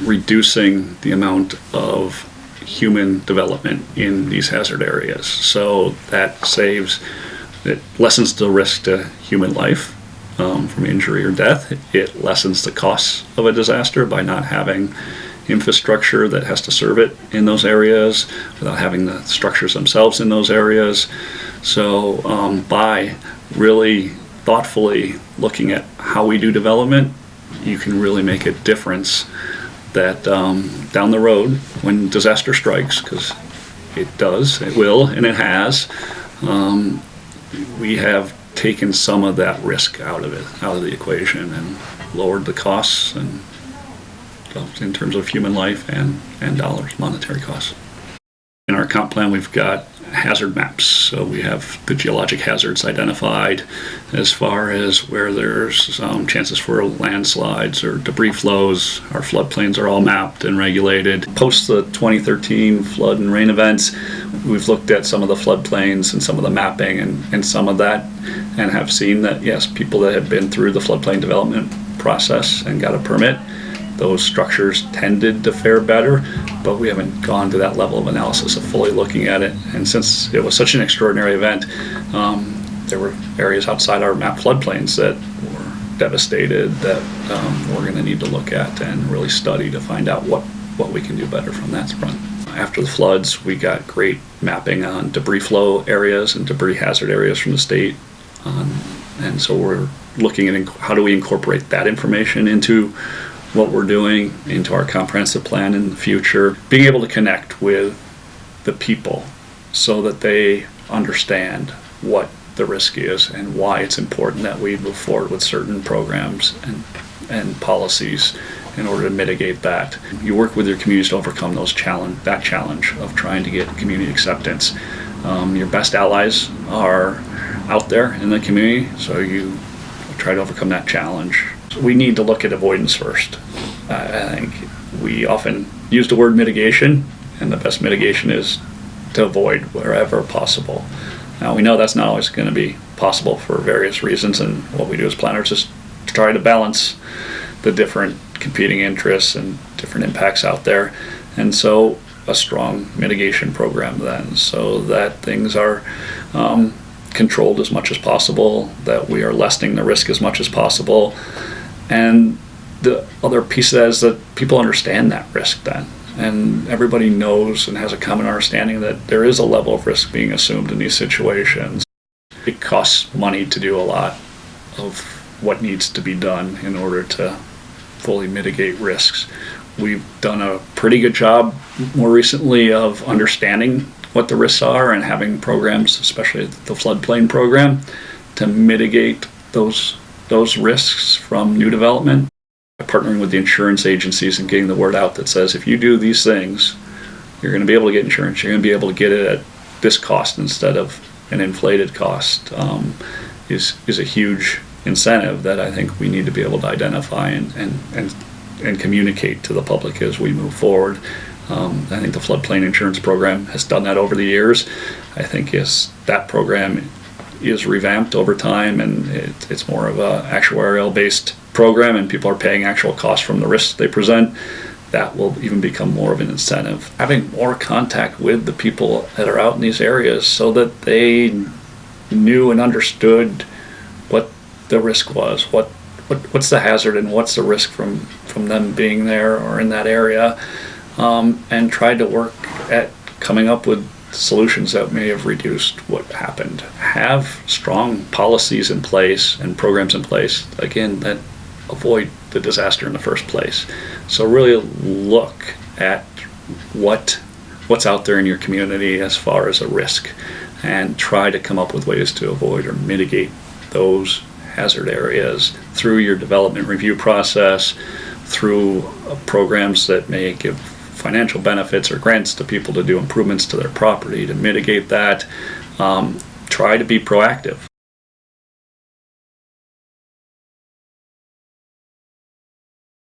reducing the amount of human development in these hazard areas. So that it lessens the risk to human life from injury or death. It lessens the costs of a disaster by not having infrastructure that has to serve it in those areas, without having the structures themselves in those areas. So by really thoughtfully looking at how we do development, you can really make a difference that down the road, when disaster strikes, because it will, and it has, we have taken some of that risk out of the equation, and lowered the costs and in terms of human life and dollars, monetary costs. In our comp plan, we've got hazard maps. So we have the geologic hazards identified as far as where there's chances for landslides or debris flows. Our floodplains are all mapped and regulated. Post the 2013 flood and rain events, we've looked at some of the floodplains and some of the mapping and some of that, and have seen that, yes, people that have been through the floodplain development process and got a permit, those structures tended to fare better, but we haven't gone to that level of analysis of fully looking at it. And since it was such an extraordinary event, there were areas outside our map floodplains that were devastated that we're going to need to look at and really study to find out what we can do better from that front. After the floods, we got great mapping on debris flow areas and debris hazard areas from the state. And so we're looking at how do we incorporate that information into what we're doing, into our comprehensive plan in the future. Being able to connect with the people so that they understand what the risk is and why it's important that we move forward with certain programs and policies in order to mitigate that. You work with your communities to overcome that challenge of trying to get community acceptance. Your best allies are out there in the community, so you try to overcome that challenge. We need to look at avoidance first. I think we often use the word mitigation, and the best mitigation is to avoid wherever possible. Now, we know that's not always going to be possible for various reasons, and what we do as planners is to try to balance the different competing interests and different impacts out there. And so a strong mitigation program then, so that things are controlled as much as possible, that we are lessening the risk as much as possible. And the other piece of that is that people understand that risk then, and everybody knows and has a common understanding that there is a level of risk being assumed in these situations. It costs money to do a lot of what needs to be done in order to fully mitigate risks. We've done a pretty good job more recently of understanding what the risks are and having programs, especially the floodplain program, to mitigate those risks from new development. Partnering with the insurance agencies and getting the word out that says, if you do these things, you're going to be able to get insurance. You're going to be able to get it at this cost instead of an inflated cost, is a huge incentive that I think we need to be able to identify and communicate to the public as we move forward. I think the floodplain insurance program has done that over the years. I think that program is revamped over time, and it's more of a actuarial based program, and people are paying actual costs from the risks they present. That will even become more of an incentive. Having more contact with the people that are out in these areas so that they knew and understood what the risk was, what's the hazard and what's the risk from them being there or in that area, and tried to work at coming up with solutions that may have reduced what happened. Have strong policies in place and programs in place, again, that avoid the disaster in the first place. So really look at what's out there in your community as far as a risk, and try to come up with ways to avoid or mitigate those hazard areas through your development review process, through programs that may give financial benefits or grants to people to do improvements to their property to mitigate that. Try to be proactive.